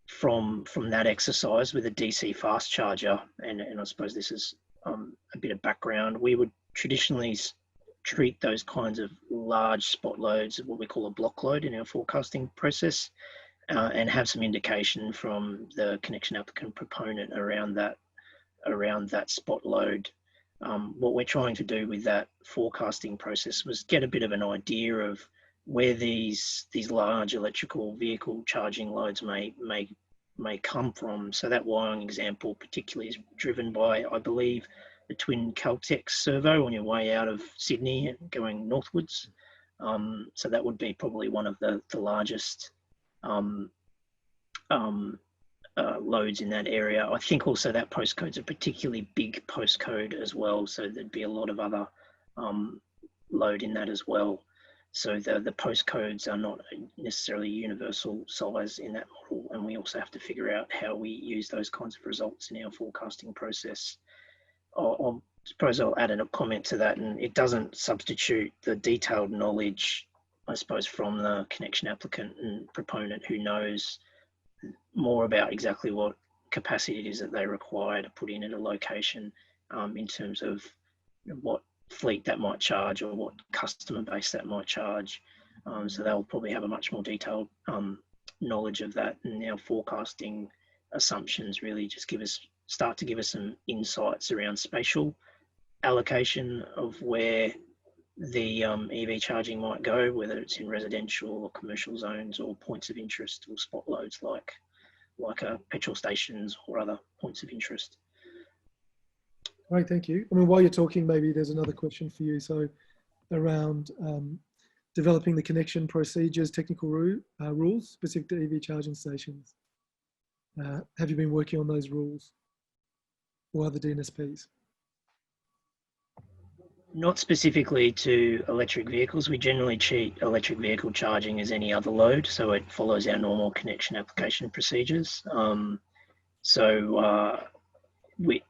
from that exercise with a DC fast charger, and I suppose this is a bit of background, we would traditionally treat those kinds of large spot loads, what we call a block load in our forecasting process, and have some indication from the connection applicant proponent around that spot load. What we're trying to do with that forecasting process was get a bit of an idea of where these large electrical vehicle charging loads may come from. So that Wyong example particularly is driven by, I believe, the twin Caltex servo on your way out of Sydney and going northwards. So that would be probably one of the largest loads in that area. I think also that postcode's a particularly big postcode as well, so there'd be a lot of other load in that as well. So the postcodes are not necessarily universal size in that model, and we also have to figure out how we use those kinds of results in our forecasting process. I suppose I'll add a comment to that, and it doesn't substitute the detailed knowledge, I suppose, from the connection applicant and proponent who knows more about exactly what capacity it is that they require to put in at a location, in terms of what fleet that might charge or what customer base that might charge. So they'll probably have a much more detailed knowledge of that, and our forecasting assumptions really just start to give us some insights around spatial allocation of where the EV charging might go, whether it's in residential or commercial zones or points of interest or spot loads like petrol stations or other points of interest. Right, thank you. I mean, while you're talking, maybe there's another question for you. So around developing the connection procedures, technical rules specific to EV charging stations. Have you been working on those rules or other DNSPs? Not specifically to electric vehicles. We generally treat electric vehicle charging as any other load, so it follows our normal connection application procedures.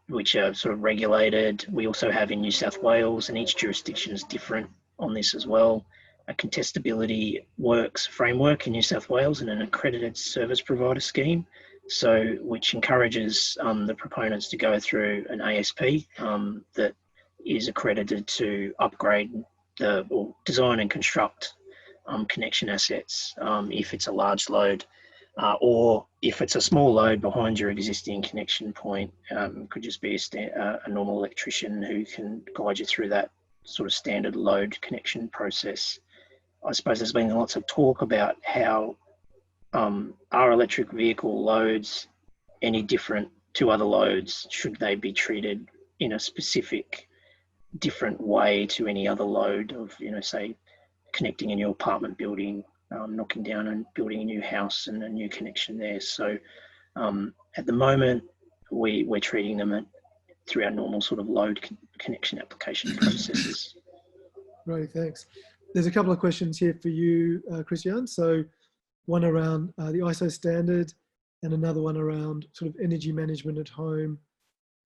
Which are sort of regulated. We also have in New South Wales, and each jurisdiction is different on this as well, a contestability works framework in New South Wales and an accredited service provider scheme, so which encourages the proponents to go through an ASP that is accredited to upgrade or design and construct connection assets if it's a large load. Or if it's a small load behind your existing connection point, could just be a normal electrician who can guide you through that sort of standard load connection process. I suppose there's been lots of talk about how are electric vehicle loads any different to other loads? Should they be treated in a specific different way to any other load of, say, connecting a new apartment building, knocking down and building a new house and a new connection there. So at the moment, we're treating them through our normal sort of load connection application processes. Right, thanks. There's a couple of questions here for you, Kristian. So one around the ISO standard and another one around sort of energy management at home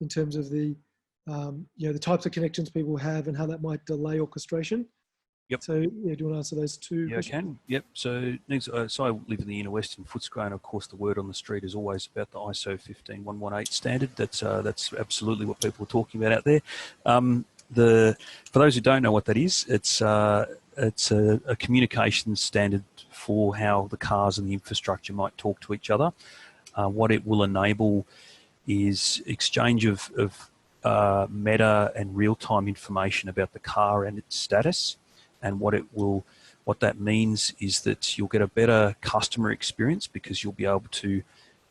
in terms of the types of connections people have and how that might delay orchestration. Yep. So, do you want to answer those two questions? I can. Yep. So I live in the inner west in Footscray, and of course the word on the street is always about the ISO 15118 standard. That's absolutely what people are talking about out there. For those who don't know what that is, it's a communications standard for how the cars and the infrastructure might talk to each other. What it will enable is exchange of meta and real-time information about the car and its status. And what that means is that you'll get a better customer experience because you'll be able to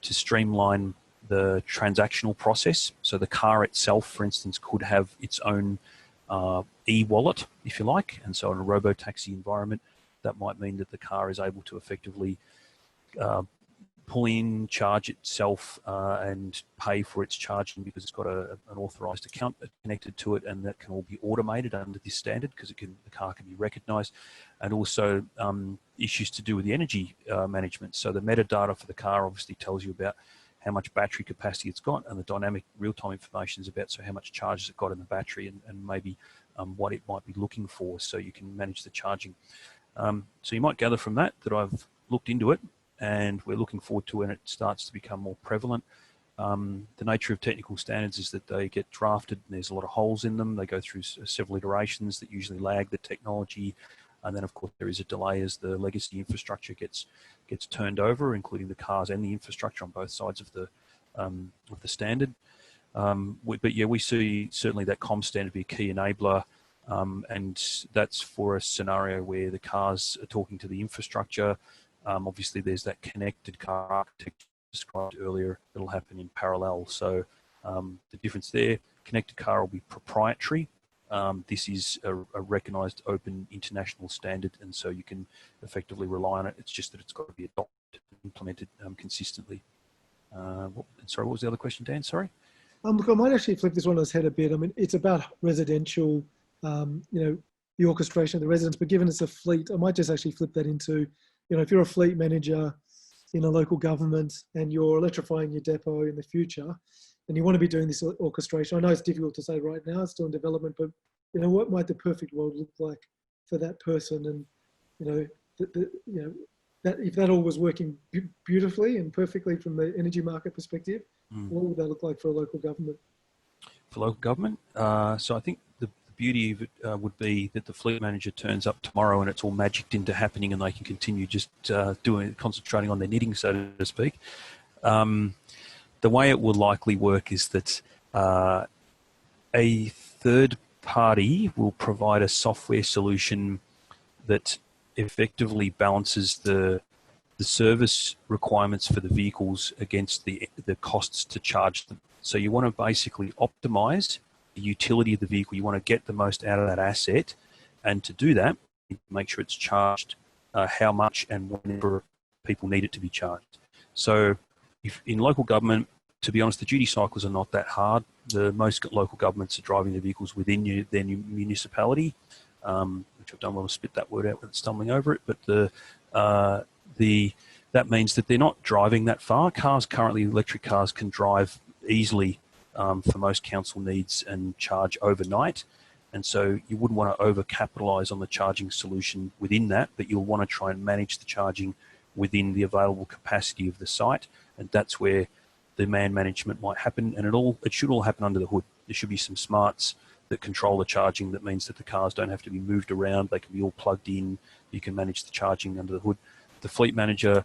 streamline the transactional process. So the car itself, for instance, could have its own e-wallet, if you like. And so in a robo-taxi environment, that might mean that the car is able to effectively pull in, charge itself, and pay for its charging because it's got an authorized account connected to it, and that can all be automated under this standard because the car can be recognized. And also issues to do with the energy management. So the metadata for the car obviously tells you about how much battery capacity it's got, and the dynamic real-time information is about how much charge has it got in the battery and maybe what it might be looking for, so you can manage the charging. So you might gather from that I've looked into it, and we're looking forward to when it starts to become more prevalent. The nature of technical standards is that they get drafted and there's a lot of holes in them. They go through several iterations that usually lag the technology And then, of course, there is a delay as the legacy infrastructure gets turned over, including the cars and the infrastructure on both sides of the standard. But yeah, we see certainly that COM standard be a key enabler, and that's for a scenario where the cars are talking to the infrastructure. Obviously, there's that connected car architecture described earlier. It'll happen in parallel. So the difference there, connected car will be proprietary. This is a recognised open international standard, and so you can effectively rely on it. It's just that it's got to be adopted and implemented consistently. Sorry, what was the other question, Dan? Sorry. Look, I might actually flip this one on its head a bit. I mean, it's about residential, the orchestration of the residents, but given it's a fleet, I might just actually flip that into, if you're a fleet manager in a local government and you're electrifying your depot in the future, and you want to be doing this orchestration. I know it's difficult to say right now, it's still in development, but what might the perfect world look like for that person? And that if that all was working beautifully and perfectly from the energy market perspective, what would that look like for a local government? For local government, so I think the beauty of it would be that the fleet manager turns up tomorrow and it's all magicked into happening, and they can continue just concentrating on their knitting, so to speak. The way it will likely work is that a third party will provide a software solution that effectively balances the service requirements for the vehicles against the costs to charge them. So you want to basically optimize the utility of the vehicle. You want to get the most out of that asset, and to do that, you make sure it's charged how much and whenever people need it to be charged. So if in local government, to be honest, the duty cycles are not that hard. Most local governments are driving their vehicles within their municipality, which I don't want to spit that word out without stumbling over it, but that means that they're not driving that far. Electric cars can drive easily for most council needs and charge overnight. And so you wouldn't want to over-capitalise on the charging solution within that, but you'll want to try and manage the charging within the available capacity of the site. And that's where demand management might happen, and it should all happen under the hood. There should be some smarts that control the charging. That means that the cars don't have to be moved around. They can be all plugged in. You can manage the charging under the hood. The fleet manager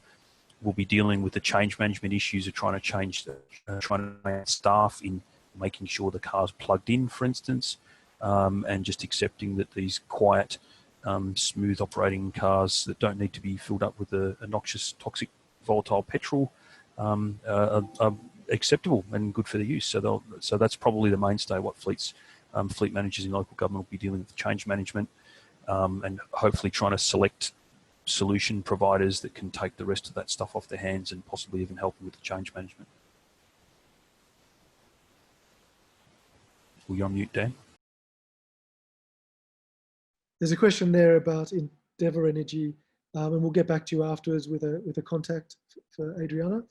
will be dealing with the change management issues of trying to manage staff in making sure the car's plugged in, for instance, and just accepting that these quiet, smooth operating cars that don't need to be filled up with a noxious, toxic, volatile petrol are acceptable and good for the use. So that's probably the mainstay. What fleet managers in local government will be dealing with change management, and hopefully trying to select solution providers that can take the rest of that stuff off their hands and possibly even help them with the change management. Will you unmute, Dan? There's a question there about Endeavour Energy, and we'll get back to you afterwards with a contact for Adriana.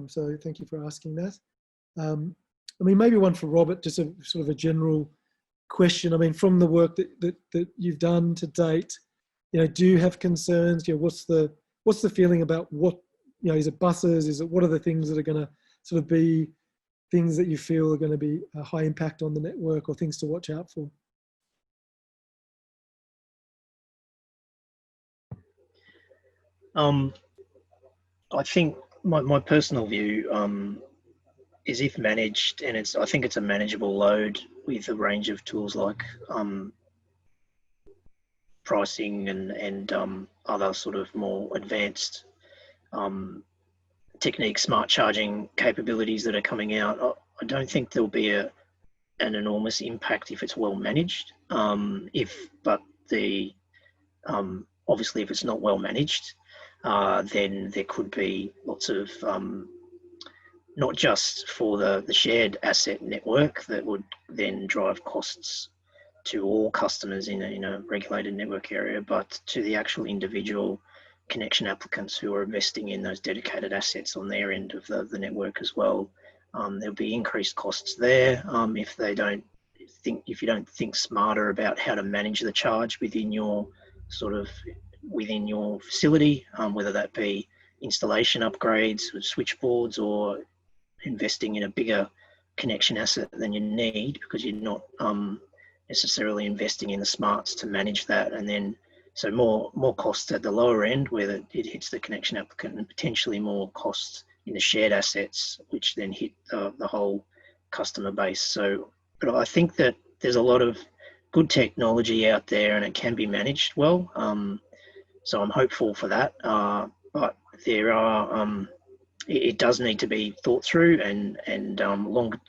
So thank you for asking that. I mean, maybe one for Robert, just a sort of a general question. I mean, from the work that you've done to date, do you have concerns? What's the feeling about what, is it buses? What are the things that are going to sort of be things that you feel are going to be a high impact on the network, or things to watch out for? I think my personal view is, if managed, and I think it's a manageable load with a range of tools like pricing and other sort of more advanced techniques, smart charging capabilities that are coming out. I don't think there'll be an enormous impact if it's well managed. Obviously, if it's not well managed, then there could be lots of not just for the shared asset network that would then drive costs to all customers in a regulated network area, but to the actual individual connection applicants who are investing in those dedicated assets on their end of the network as well. There'll be increased costs there if you don't think smarter about how to manage the charge within your facility, whether that be installation upgrades with switchboards or investing in a bigger connection asset than you need, because you're not necessarily investing in the smarts to manage that, and then So more costs at the lower end where it hits the connection applicant, and potentially more costs in the shared assets, which then hit the whole customer base. So, but I think that there's a lot of good technology out there and it can be managed well. So I'm hopeful for that. But there are, it does need to be thought through and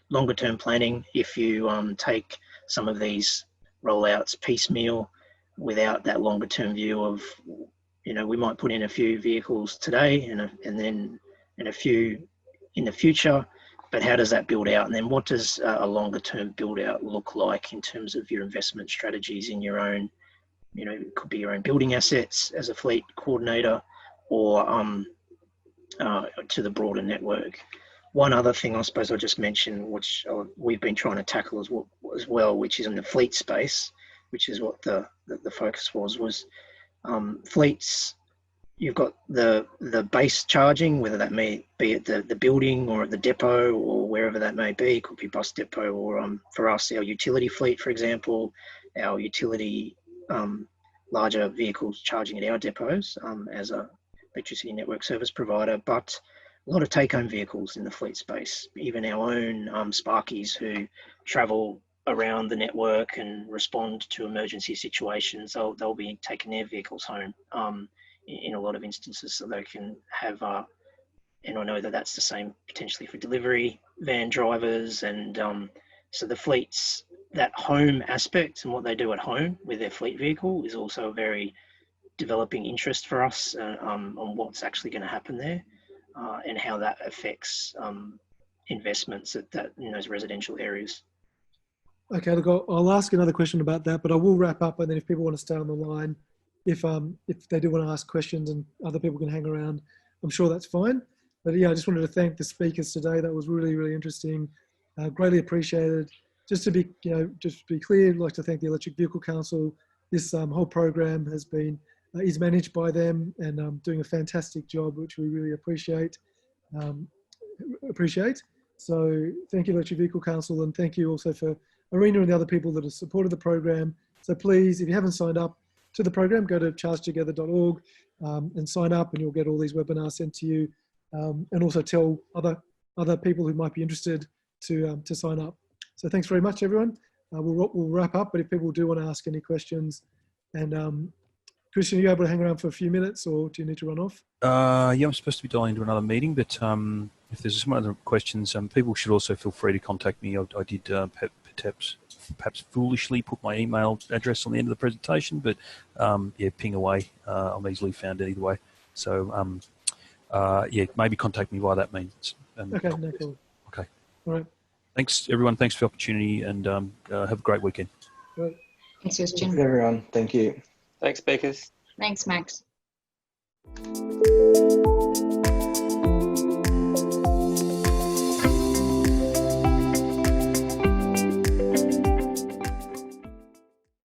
longer term planning. If you take some of these rollouts piecemeal without that longer term view of, we might put in a few vehicles today and then a few in the future, but how does that build out? And then what does a longer term build out look like in terms of your investment strategies in your own, it could be your own building assets as a fleet coordinator, or to the broader network. One other thing I suppose I'll just mention, which we've been trying to tackle as well, which is in the fleet space, which is what the focus was fleets. You've got the base charging, whether that may be at the building or at the depot or wherever that may be. It could be bus depot, or for us, our utility fleet, for example, our utility larger vehicles charging at our depots as a electricity network service provider, but a lot of take-home vehicles in the fleet space, even our own Sparkies who travel around the network and respond to emergency situations. They'll be taking their vehicles home in a lot of instances, so they can have, and I know that that's the same potentially for delivery van drivers, and so the fleets, that home aspect and what they do at home with their fleet vehicle is also a very developing interest for us on what's actually going to happen there and how that affects investments in those residential areas. Okay, look, I'll ask another question about that, but I will wrap up, and then if people want to stay on the line, if they do want to ask questions and other people can hang around, I'm sure that's fine. But yeah, I just wanted to thank the speakers today. That was really, really interesting. Greatly appreciated. Just to be, clear, I'd like to thank the Electric Vehicle Council. This whole program is managed by them and doing a fantastic job, which we really appreciate. So thank you, Electric Vehicle Council, and thank you also for Arena and the other people that have supported the program. So please, if you haven't signed up to the program, go to chargetogether.org and sign up, and you'll get all these webinars sent to you, and also tell other people who might be interested to sign up. So thanks very much, everyone. We'll wrap up, but if people do want to ask any questions, and Kristian, are you able to hang around for a few minutes, or do you need to run off? Yeah, I'm supposed to be dialing into another meeting, but if there's some other questions, people should also feel free to contact me. I did perhaps foolishly put my email address on the end of the presentation, but yeah, ping away. I'm easily found either way. So yeah, maybe contact me via that means. Okay, no problem. Okay. All right. Thanks, everyone. Thanks for the opportunity, and have a great weekend. Right. Thanks, Kristian. Thanks, everyone. Thank you. Thanks, speakers. Thanks, Max.